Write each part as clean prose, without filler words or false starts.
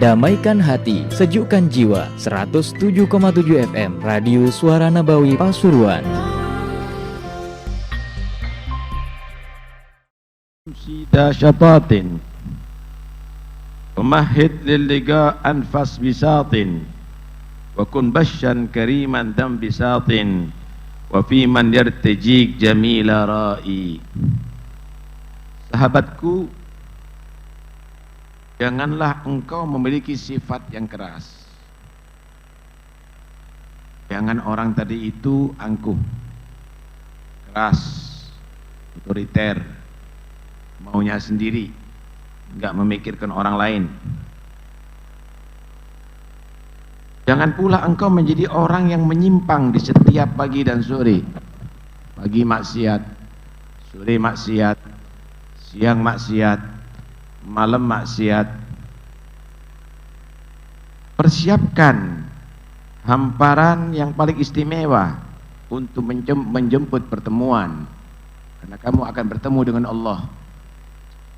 damaikan hati, sejukkan jiwa. 107,7 FM Radio Suara Nabawi Pasuruan. Sida syatatin Pemahid lilliga anfas bisatin wa kun basyan kariman dam bisatin wa fi man yartajik jamila ra'i. Sahabatku, janganlah engkau memiliki sifat yang keras. Jangan orang tadi itu angkuh, keras, otoriter, maunya sendiri, enggak memikirkan orang lain. Jangan pula engkau menjadi orang yang menyimpang di setiap pagi dan sore. Pagi maksiat, sore maksiat, siang maksiat, malam maksiat. Persiapkan hamparan yang paling istimewa untuk menjemput pertemuan, karena kamu akan bertemu dengan Allah.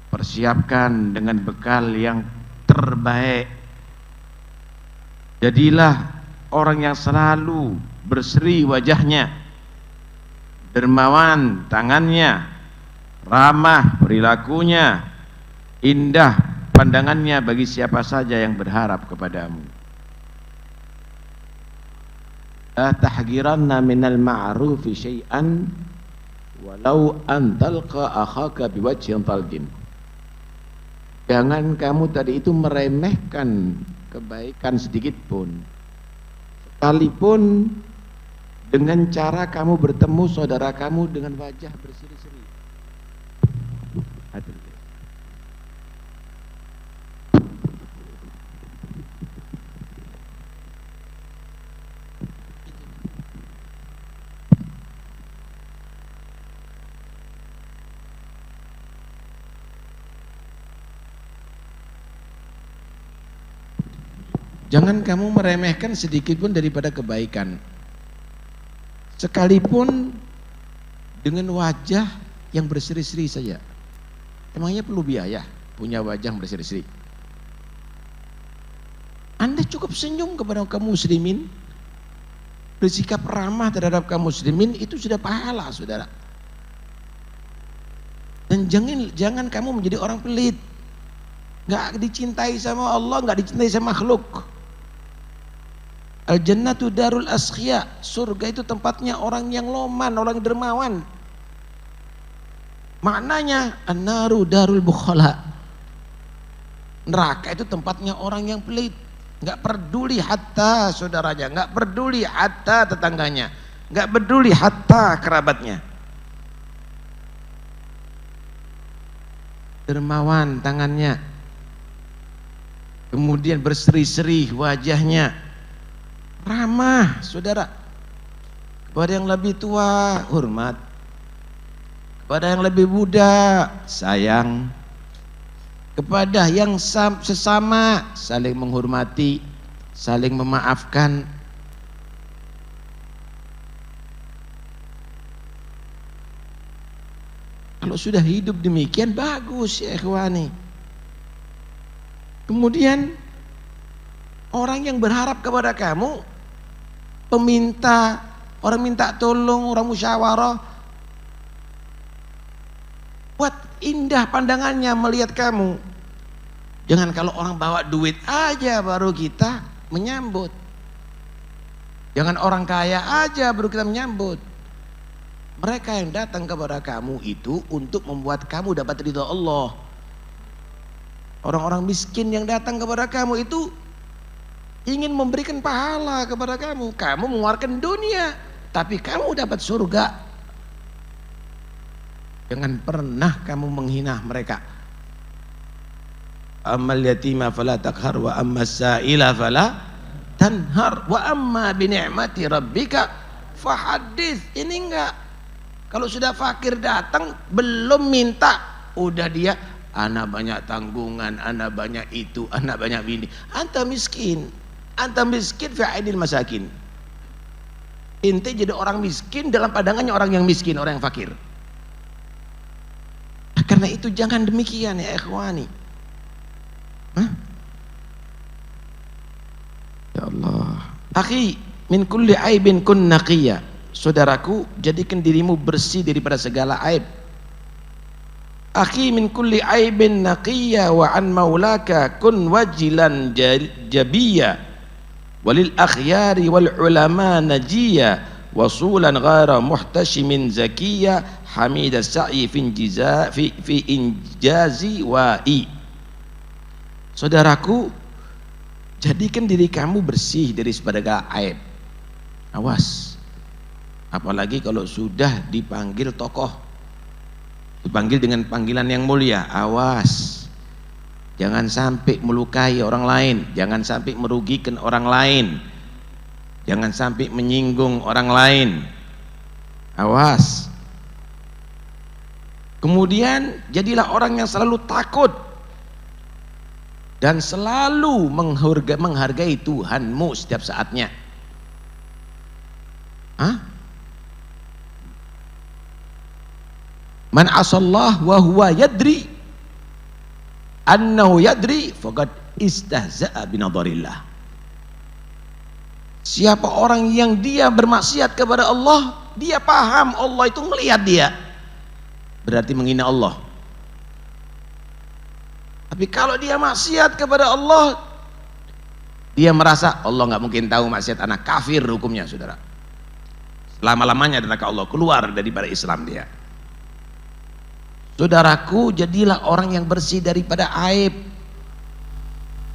Persiapkan dengan bekal yang terbaik. Jadilah orang yang selalu berseri wajahnya, dermawan tangannya, ramah perilakunya, indah pandangannya bagi siapa saja yang berharap kepadamu. La tahgiranna minal ma'rufi syai'an walau an talqa akhaka biwajhin talqin. Jangan kamu tadi itu meremehkan kebaikan sedikit pun, sekalipun dengan cara kamu bertemu saudara kamu dengan wajah berseri-seri. Jangan kamu meremehkan sedikit pun daripada kebaikan, sekalipun dengan wajah yang berseri-seri saja. Emangnya perlu biaya punya wajah yang berseri-seri? Anda cukup senyum kepada kaum muslimin, bersikap ramah terhadap kaum muslimin, itu sudah pahala, saudara. Dan jangan kamu menjadi orang pelit, nggak dicintai sama Allah, nggak dicintai sama makhluk. Al-jannatu darul askhya, surga itu tempatnya orang yang loman, orang dermawan. Maknanya an-naru darul bukhala, neraka itu tempatnya orang yang pelit, nggak peduli hatta saudaranya, nggak peduli hatta tetangganya, nggak peduli hatta kerabatnya. Dermawan tangannya, kemudian berseri-seri wajahnya, ramah, saudara. Kepada yang lebih tua hormat, kepada yang lebih muda sayang, kepada yang sesama saling menghormati, saling memaafkan. Kalau sudah hidup demikian bagus ya ikhwani. Kemudian orang yang berharap kepada kamu, peminta, orang minta tolong, orang musyawarah, buat indah pandangannya melihat kamu. Jangan kalau orang bawa duit aja baru kita menyambut. Jangan orang kaya aja baru kita menyambut. Mereka yang datang kepada kamu itu untuk membuat kamu dapat ridha Allah. Orang-orang miskin yang datang kepada kamu itu ingin memberikan pahala kepada kamu. Kamu mengeluarkan dunia, tapi kamu dapat surga. Jangan pernah kamu menghina mereka. Ammal yatima fala taqhar wa ammas sa'ila fala tanhar wa amma bi ni'mati rabbika fahaddits. Ini enggak. Kalau sudah fakir datang belum minta, udah dia anak banyak tanggungan, anak banyak itu, anak banyak bini. Anta miskin fi aidil masakin. Ente jadi orang miskin dalam pandangannya orang yang miskin, orang yang fakir. Karena itu jangan demikian ya ikhwani. Ya Allah. Akhi, min kulli aibin kun naqiyya. Saudaraku, jadikan dirimu bersih daripada segala aib. Akhi, min kulli aibin naqiyya wa an maulaka kun wajilan jabiyya. Walil akhyari wal ulama najiyya. Wasulan ghaira muhtashimin zakiyya. Hamida sa'i fi injazi wa'i. Saudaraku, jadikan diri kamu bersih dari segala aib. Awas, apalagi kalau sudah dipanggil tokoh, dipanggil dengan panggilan yang mulia. Awas, jangan sampai melukai orang lain, jangan sampai merugikan orang lain, jangan sampai menyinggung orang lain. Awas. Kemudian jadilah orang yang selalu takut dan selalu menghargai Tuhanmu setiap saatnya. Man asallah wa huwa yadri annahu yadri faqad istahza'a binadharillah. Siapa orang yang dia bermaksiat kepada Allah, dia paham Allah itu melihat dia, berarti menghina Allah. Tapi kalau dia maksiat kepada Allah, dia merasa Allah nggak mungkin tahu maksiat anak, kafir hukumnya, saudara. Selama-lamanya dari Allah, keluar daripada Islam dia. Saudaraku, jadilah orang yang bersih daripada aib.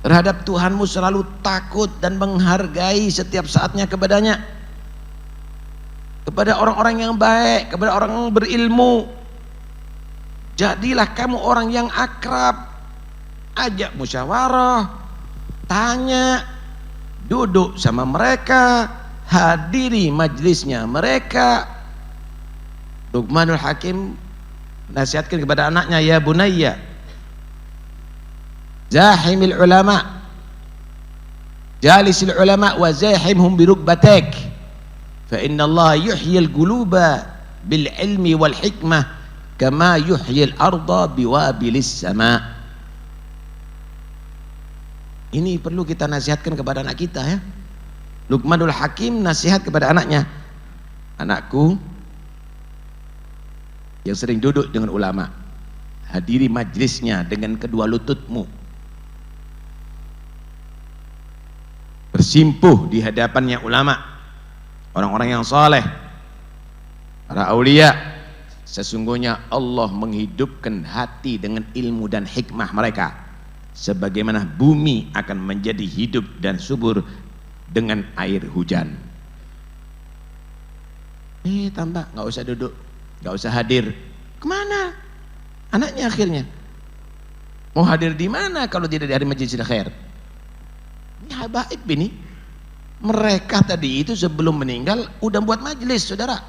Terhadap Tuhanmu selalu takut dan menghargai setiap saatnya kepadanya. Kepada orang-orang yang baik, kepada orang yang berilmu. Jadilah kamu orang yang akrab. Ajak musyawarah, tanya, duduk sama mereka, hadiri majlisnya mereka. Luqmanul Hakim nasihatkan kepada anaknya, ya bunayya, zahimil ulama, jalisil ulama wa zahimhum birukbatek, fa inna Allah yuhyil quluba bil ilmi wal hikmah kama yuhyil arda biwabilis sama. Ini perlu kita nasihatkan kepada anak kita, ya. Luqmanul Hakim nasihat kepada anaknya, anakku yang sering duduk dengan ulama, hadiri majlisnya dengan kedua lututmu, bersimpuh di hadapannya ulama, orang-orang yang saleh, para aulia. Sesungguhnya Allah menghidupkan hati dengan ilmu dan hikmah mereka, sebagaimana bumi akan menjadi hidup dan subur dengan air hujan. Tambah, nggak usah duduk, nggak usah hadir. Kemana anaknya akhirnya? Mau hadir di mana kalau tidak di hari majlis khair? Ini habaib ini. Mereka tadi itu sebelum meninggal udah buat majlis, saudara.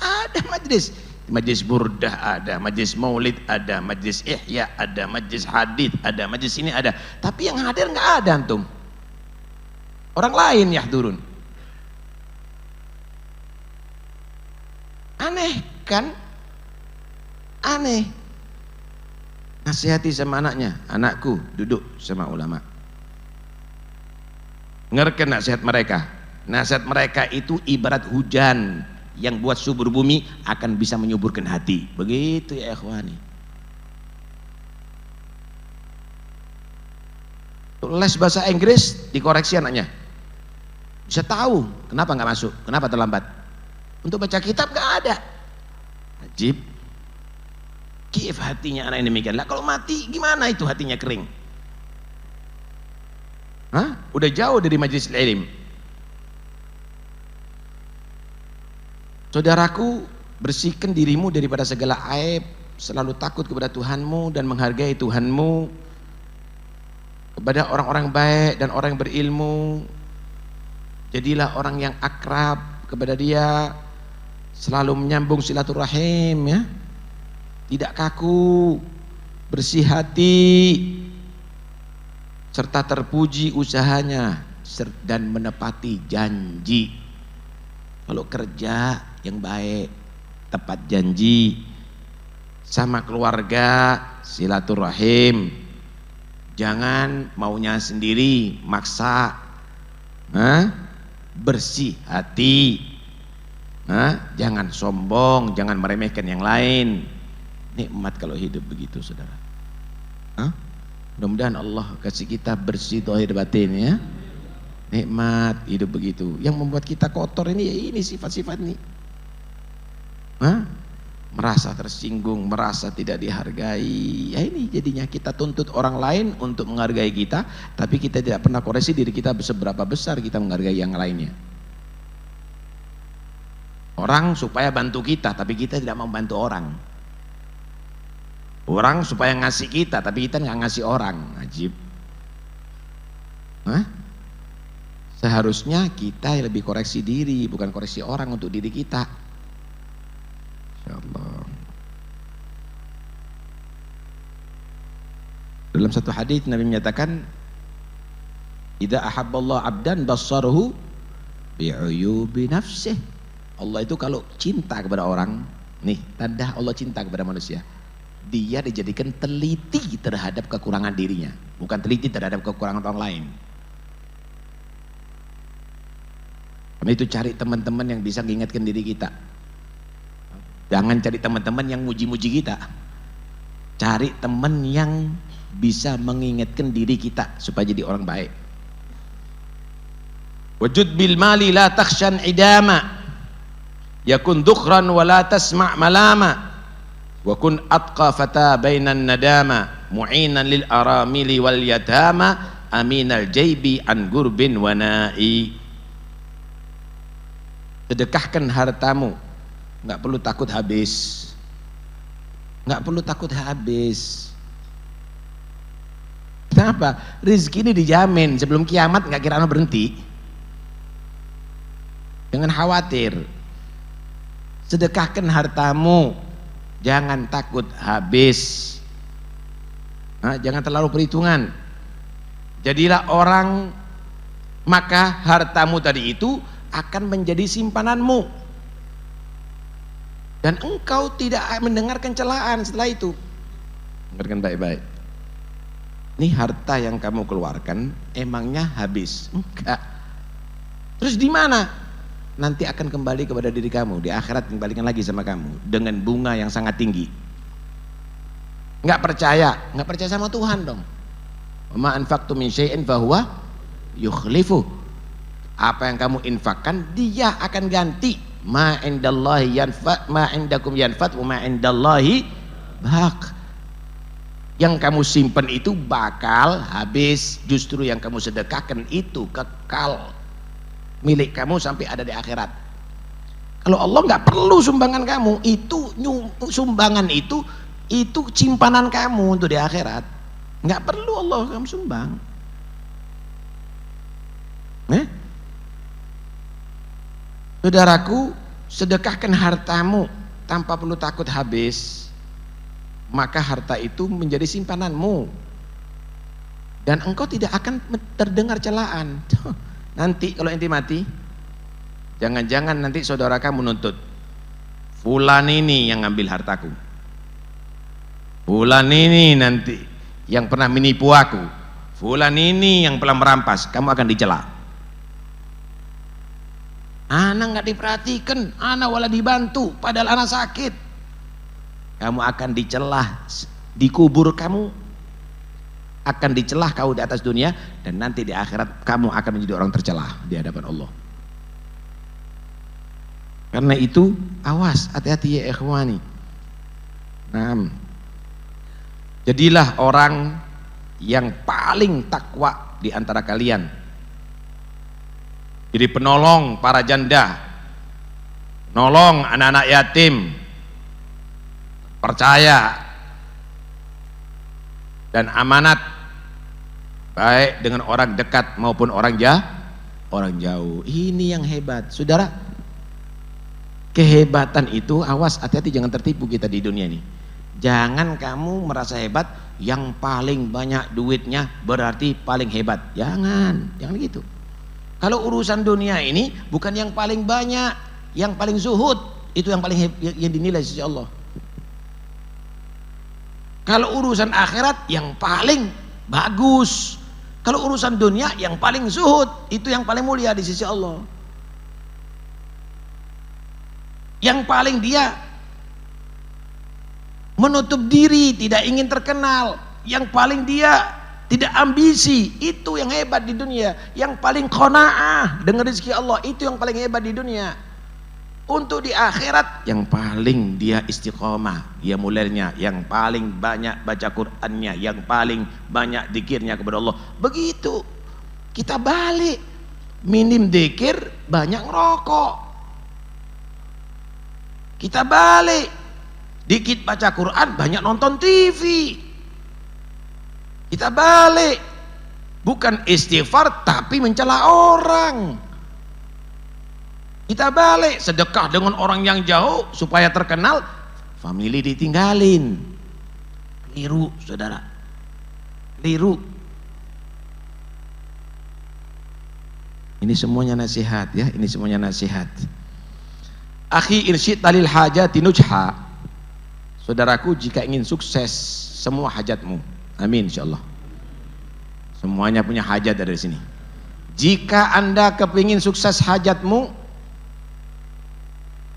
Ada majlis. Majlis burdah ada, majlis maulid ada, majlis ihya ada, majlis hadith ada, majlis ini ada. Tapi yang hadir nggak ada antum. Orang lain yahdurun. Aneh kan? Aneh. Nasihati sama anaknya, anakku duduk sama ulama. Dengarkan nasihat mereka. Nasihat mereka itu ibarat hujan yang buat subur bumi akan bisa menyuburkan hati. Begitu ya ikhwani. Les bahasa Inggris dikoreksi anaknya, bisa tahu kenapa nggak masuk, kenapa terlambat. Untuk baca kitab nggak ada. Ajib. Kif hatinya anak ini demikian. Lah kalau mati gimana itu hatinya kering? Udah jauh dari majlis ilmu. Saudaraku, bersihkan dirimu daripada segala aib, selalu takut kepada Tuhanmu dan menghargai Tuhanmu, kepada orang-orang baik dan orang yang berilmu. Jadilah orang yang akrab kepada dia, selalu menyambung silaturahim, ya. Tidak kaku, bersih hati, serta terpuji usahanya dan menepati janji. Kalau kerja yang baik, tepat janji, sama keluarga silaturahim, Jangan maunya sendiri, maksa. Bersih hati. Jangan sombong, jangan meremehkan yang lain. Nikmat kalau hidup begitu, saudara. Mudah-mudahan Allah kasih kita bersih zahir batin ya. Nikmat hidup begitu. Yang membuat kita kotor ini sifat-sifat ini. Merasa tersinggung, merasa tidak dihargai. Ya ini jadinya kita tuntut orang lain untuk menghargai kita, tapi kita tidak pernah koreksi diri kita seberapa besar kita menghargai yang lainnya. Orang supaya bantu kita, tapi kita tidak mau bantu orang. Orang supaya ngasih kita, tapi kita nggak ngasih orang. Ajib. Seharusnya kita lebih koreksi diri, bukan koreksi orang untuk diri kita. Insyaallah. Dalam satu hadis Nabi menyatakan, "Idza ahabballahu 'abdan bassarahu bi'uyubi nafsih." Allah itu kalau cinta kepada orang, nih tanda Allah cinta kepada manusia, dia dijadikan teliti terhadap kekurangan dirinya, bukan teliti terhadap kekurangan orang lain. Karena itu cari teman-teman yang bisa mengingatkan diri kita. Jangan cari teman-teman yang muji-muji kita. Cari teman yang bisa mengingatkan diri kita supaya jadi orang baik. Wajud bil mali la takhshan idama, yakun dukhran wa la tasma' malama, wa kun atqa fata bainan nadama, mu'inan lil aramili wal yatama, aminal jaybi an gurbin wa na'i. Sedekahkan hartamu, nggak perlu takut habis, nggak perlu takut habis. Kenapa? Rizki ini dijamin, sebelum kiamat nggak kira berhenti. Jangan khawatir. Sedekahkan hartamu, jangan takut habis. Jangan terlalu perhitungan. Jadilah orang, maka hartamu tadi itu akan menjadi simpananmu. Dan engkau tidak mendengarkan celaan setelah itu. Dengarkan baik-baik. Ini harta yang kamu keluarkan emangnya habis? Enggak. Terus di mana? Nanti akan kembali kepada diri kamu. Di akhirat kembalikan lagi sama kamu dengan bunga yang sangat tinggi. Enggak percaya sama Tuhan dong. Ma anfaqtu min syai'in fahuwa yukhlifu. Apa yang kamu infakkan dia akan ganti. Ma indallahi yanfa, ma indakum yanfat, wa ma indallahi baq. Yang kamu simpan itu bakal habis, justru yang kamu sedekahkan itu kekal milik kamu sampai ada di akhirat. Kalau Allah nggak perlu sumbangan kamu, itu sumbangan itu simpanan kamu untuk di akhirat. Nggak perlu Allah kamu sumbang. Saudaraku, sedekahkan hartamu tanpa perlu takut habis, maka harta itu menjadi simpananmu dan engkau tidak akan terdengar celaan. Nanti kalau ente mati, jangan-jangan nanti saudara kamu nuntut, fulan ini yang ngambil hartaku, fulan ini nanti yang pernah menipu aku, fulan ini yang pernah merampas. Kamu akan dicela. Anak nggak diperhatikan, anak wala dibantu, padahal anak sakit. Kamu akan dicelah, dikubur kamu akan dicelah kau di atas dunia, dan nanti di akhirat kamu akan menjadi orang tercelah di hadapan Allah. Karena itu awas, hati-hati ya ikhwani. Jadilah orang yang paling takwa di antara kalian. Jadi penolong para janda, nolong anak-anak yatim, percaya dan amanat, baik dengan orang dekat maupun orang jauh. Ini yang hebat, saudara. Kehebatan itu, awas, hati-hati jangan tertipu kita di dunia ini. Jangan kamu merasa hebat, yang paling banyak duitnya berarti paling hebat. Jangan gitu. Kalau urusan dunia ini bukan yang paling banyak, yang paling zuhud, itu yang paling yang dinilai sisi Allah. Kalau urusan akhirat yang paling bagus. Kalau urusan dunia yang paling zuhud, itu yang paling mulia di sisi Allah. Yang paling dia menutup diri, tidak ingin terkenal. Yang paling dia tidak ambisi, itu yang hebat di dunia. Yang paling qanaah dengan rezeki Allah, itu yang paling hebat di dunia. Untuk di akhirat, yang paling dia istiqomah, dia mulainya, yang paling banyak baca Qur'annya, yang paling banyak zikirnya kepada Allah. Begitu kita balik, minim zikir, banyak ngerokok. Kita balik, dikit baca Quran, banyak nonton TV. Kita balik, bukan istighfar tapi mencela orang. Kita balik, sedekah dengan orang yang jauh supaya terkenal, family ditinggalin. Keliru, saudara. Keliru. Ini semuanya nasihat ya, ini semuanya nasihat. Akhi irsyid talil hajati nujha. Saudaraku, jika ingin sukses semua hajatmu, amin insyaallah. Semuanya punya hajat dari sini. Jika Anda kepingin sukses hajatmu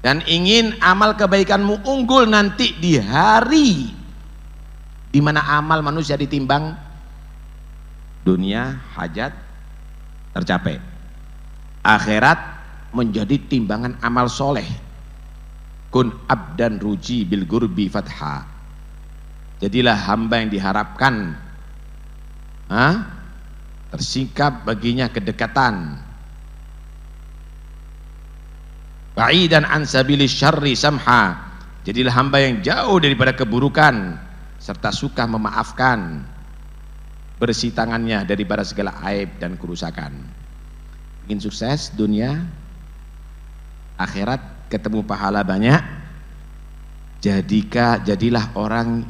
dan ingin amal kebaikanmu unggul nanti di hari di mana amal manusia ditimbang, dunia hajat tercapai, akhirat menjadi timbangan amal soleh. Kun abdan ruji bil gurbi fatha. Jadilah hamba yang diharapkan tersingkap baginya kedekatan. Ba'idan an sabilis syarri samha. Jadilah hamba yang jauh daripada keburukan serta suka memaafkan, bersih tangannya daripada segala aib dan kerusakan. Ingin sukses dunia, akhirat ketemu pahala banyak, jadilah orang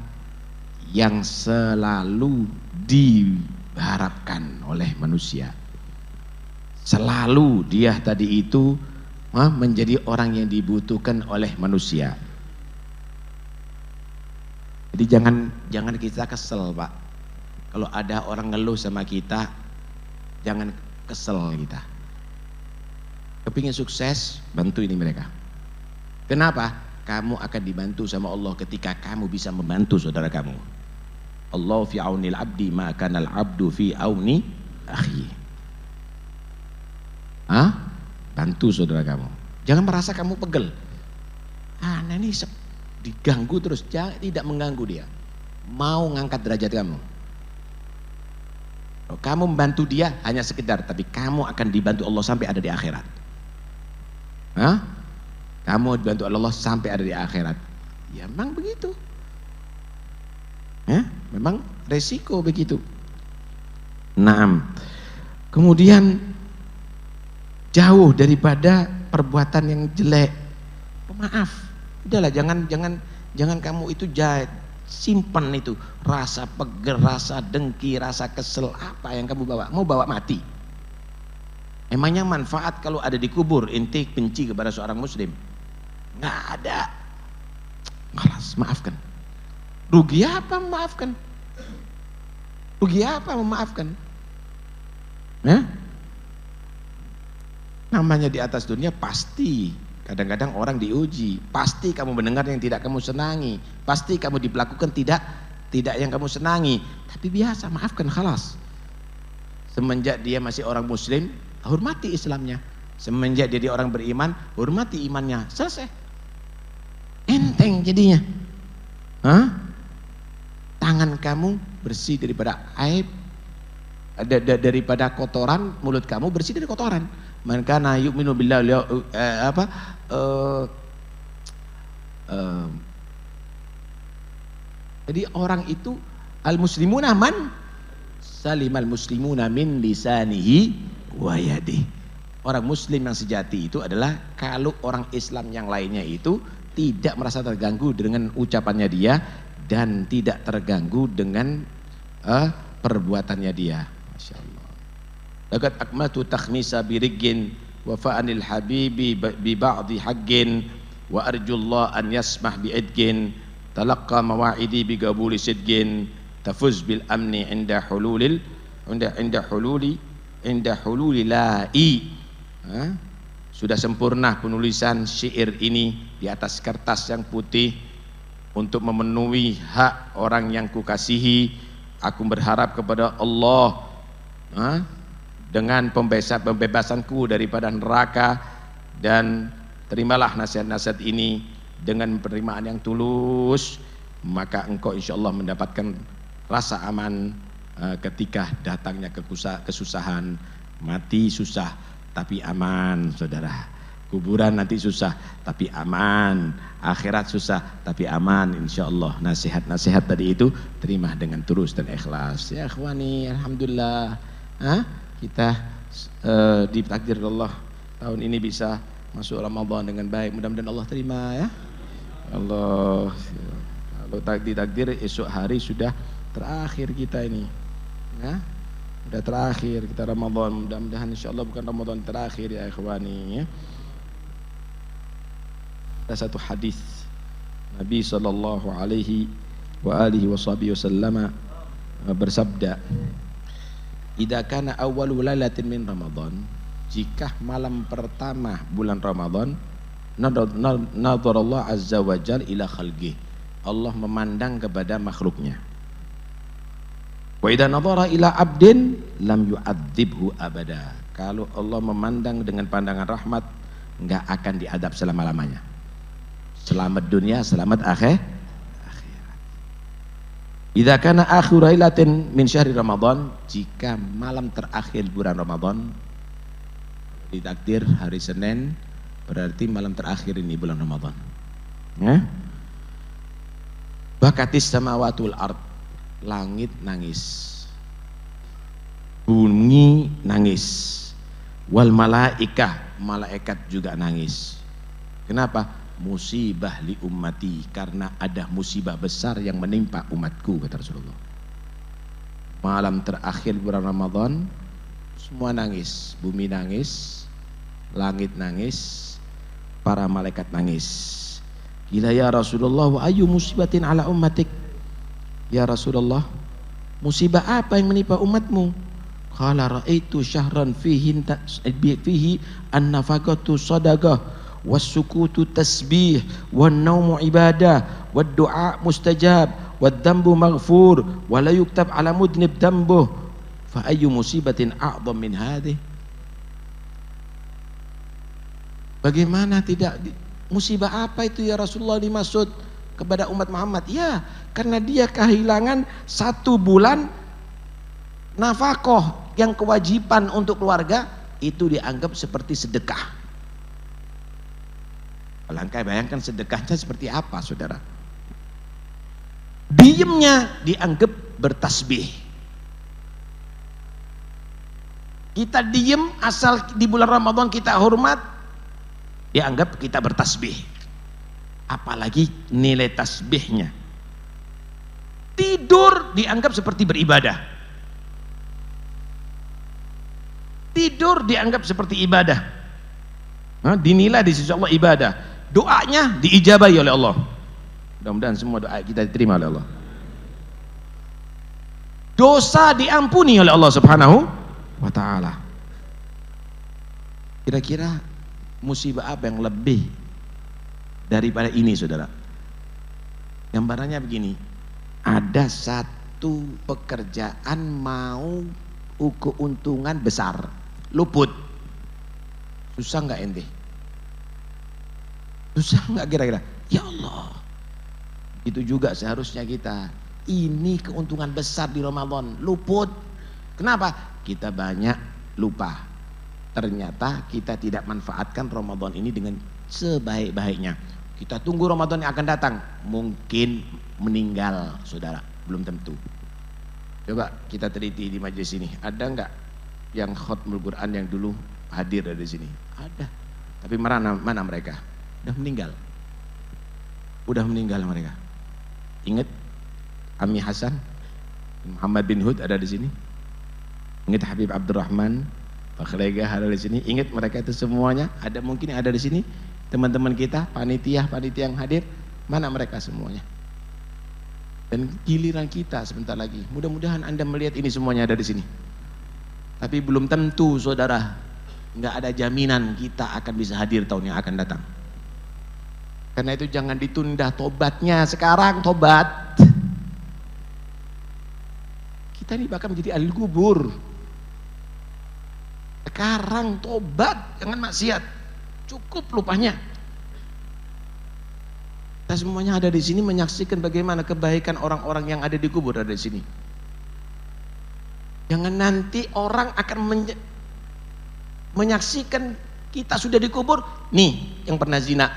yang selalu diharapkan oleh manusia. Selalu dia tadi itu menjadi orang yang dibutuhkan oleh manusia. Jadi jangan kita kesel, Pak. Kalau ada orang ngeluh sama kita, jangan kesel kita. Kepingin sukses, bantu ini mereka. Kenapa? Kamu akan dibantu sama Allah ketika kamu bisa membantu saudara kamu. Allah fi aunil abdi ma kana al abdu fi auni akhi. Bantu saudara kamu. Jangan merasa kamu pegel. Nah ini diganggu terus, jangan, tidak mengganggu dia. Mau ngangkat derajat kamu. Kalau kamu membantu dia hanya sekedar, tapi kamu akan dibantu Allah sampai ada di akhirat. Kamu dibantu Allah sampai ada di akhirat. Ya memang begitu. Memang resiko begitu. Naam. Kemudian jauh daripada perbuatan yang jelek. Pemaaf. Udahlah, jangan kamu itu simpan itu rasa peger, rasa dengki, rasa kesel, apa yang kamu bawa? Mau bawa mati? Emangnya manfaat kalau ada di kubur inti benci kepada seorang muslim? Nggak ada. Malas, maafkan. Rugi apa memaafkan? Rugi apa memaafkan? Namanya di atas dunia pasti kadang-kadang orang diuji, pasti kamu mendengar yang tidak kamu senangi, pasti kamu diperlakukan tidak yang kamu senangi, tapi biasa, maafkan, khalas. Semenjak dia masih orang muslim, hormati Islamnya. Semenjak dia orang beriman, hormati imannya. Selesai. Enteng jadinya. Tangan kamu bersih daripada aib, daripada kotoran, mulut kamu bersih dari kotoran. Man kana yu'minu billahi jadi orang itu al-muslimuna man salimal muslimuna min lisanihi wa yadihi. Orang muslim yang sejati itu adalah kalau orang Islam yang lainnya itu tidak merasa terganggu dengan ucapannya dia dan tidak terganggu dengan perbuatannya dia. Masya Allah. Laqad akmatu takhmisa birigin wa fa'anil habibi bi ba'di haqqin wa arjullah an yasmah bi idgin talaqqa mawa'idi bi qabuli sidgin tafuz bil amni inda hululi la'i. Sudah sempurna penulisan syair ini di atas kertas yang putih untuk memenuhi hak orang yang kukasihi. Aku berharap kepada Allah dengan pembebasanku daripada neraka, dan terimalah nasihat-nasihat ini dengan penerimaan yang tulus, maka engkau insyaallah mendapatkan rasa aman ketika datangnya kesusahan. Mati susah tapi aman, saudara. Kuburan nanti susah tapi aman, akhirat susah tapi aman, insyaallah. Nasihat-nasihat tadi itu terima dengan tulus dan ikhlas. Ya ikhwani, alhamdulillah kita ditakdir Allah tahun ini bisa masuk Ramadan dengan baik. Mudah-mudahan Allah terima ya Allah. Kalau takdir esok hari sudah terakhir kita ini sudah terakhir kita Ramadan. Mudah-mudahan insyaallah bukan Ramadan terakhir ya ikhwani ya. Ada satu hadis Nabi sallallahu alaihi wa alihi wasallam bersabda, "Idza kana awwalu lailatin min Ramadan," jika malam pertama bulan Ramadan, nadharallahu azza wa jalla ila khalqih, Allah memandang kepada makhluknya. Wa idza nadhara ila abdin lam yu'adzibhu abada. Kalau Allah memandang dengan pandangan rahmat, enggak akan diadab selama-lamanya. Selamat dunia, selamat akhirat. Idza kana akhiru lailatin min syahri Ramadan, jika malam terakhir bulan Ramadan, ditakdir hari Senin, berarti malam terakhir ini bulan Ramadan. Ya? Bakatis samawatul ard, langit nangis, bumi nangis, wal malaikah, malaikat juga nangis. Kenapa? Musibah li ummati, karena ada musibah besar yang menimpa umatku, kata Rasulullah. Malam terakhir bulan Ramadan semua nangis, bumi nangis, langit nangis, para malaikat nangis. Gila ya Rasulullah, wa ayu musibatin ala ummatik. Ya Rasulullah, musibah apa yang menimpa umatmu? Qala ra'aitu syahran fihi an-nafaqatu sadaqah was-sukutu tasbih wan-naumu ibadah wad-du'a mustajab wad-dhanbu maghfur wa la yuktab ala mudnib dhanbuh fa ayyu musibatin a'dham min hadhihi. Bagaimana tidak musibah apa itu ya Rasulullah dimaksud kepada umat Muhammad? Ya, karena dia kehilangan 1 bulan nafkah yang kewajiban untuk keluarga, itu dianggap seperti sedekah. Langkah bayangkan sedekahnya seperti apa, saudara. Diemnya dianggap bertasbih. Kita diem asal di bulan Ramadan kita hormat, dianggap kita bertasbih. Apalagi nilai tasbihnya. Tidur dianggap seperti beribadah. Tidur dianggap seperti ibadah. Dinilai di sisi Allah ibadah. Doanya diijabahi oleh Allah. Mudah-mudahan semua doa kita diterima oleh Allah. Dosa diampuni oleh Allah Subhanahu wa ta'ala. Kira-kira musibah apa yang lebih daripada ini, saudara? Gambarannya begini, ada satu pekerjaan mau keuntungan besar, luput. Susah nggak ente? Susah nggak kira-kira? Ya Allah, itu juga seharusnya kita. Ini keuntungan besar di Ramadan, luput. Kenapa? Kita banyak lupa. Ternyata kita tidak manfaatkan Ramadan ini dengan sebaik-baiknya. Kita tunggu Ramadan yang akan datang, mungkin meninggal, saudara, belum tentu. Coba kita teliti di majelis ini, ada nggak yang khatmul Quran yang dulu hadir di sini? Ada. Tapi mana mereka? Udah meninggal mereka. Ingat Ami Hasan, Muhammad bin Hud ada di sini. Ingat Habib Abdurrahman, Pak Khlegah ada di sini. Ingat mereka itu semuanya ada, mungkin ada di sini. Teman-teman kita, panitia yang hadir, mana mereka semuanya? Dan giliran kita sebentar lagi. Mudah-mudahan Anda melihat ini semuanya ada di sini. Tapi belum tentu saudara, nggak ada jaminan kita akan bisa hadir tahun yang akan datang. Karena itu jangan ditunda tobatnya, sekarang tobat. Kita ini bakal menjadi ahli kubur. Sekarang tobat, jangan maksiat. Cukup lupanya. Kita semuanya ada di sini menyaksikan bagaimana kebaikan orang-orang yang ada di kubur ada di sini. Jangan nanti orang akan menyaksikan kita sudah dikubur. Nih yang pernah zina,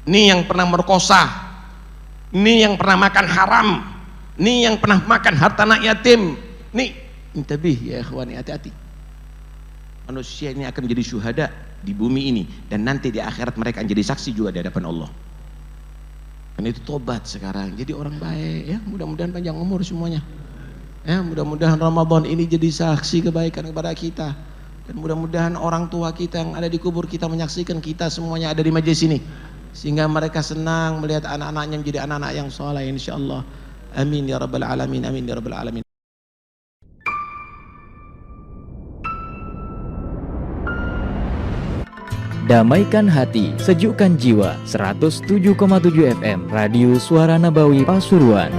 nih yang pernah merkosa, nih yang pernah makan haram, nih yang pernah makan harta anak yatim. Nih, intabih ya ikhwani, hati-hati. Manusia ini akan menjadi syuhada di bumi ini, dan nanti di akhirat mereka akan jadi saksi juga di hadapan Allah. Karena itu tobat sekarang, jadi orang baik ya. Mudah-mudahan panjang umur semuanya. Ya, mudah-mudahan Ramadan ini jadi saksi kebaikan kepada kita. Dan mudah-mudahan orang tua kita yang ada di kubur kita menyaksikan kita semuanya ada di majelis ini. Sehingga mereka senang melihat anak-anaknya menjadi anak-anak yang soleh insyaallah. Amin ya rabbal alamin, amin ya rabbal alamin. Damaikan hati, sejukkan jiwa. 107,7 FM Radio Suara Nabawi Pasuruan.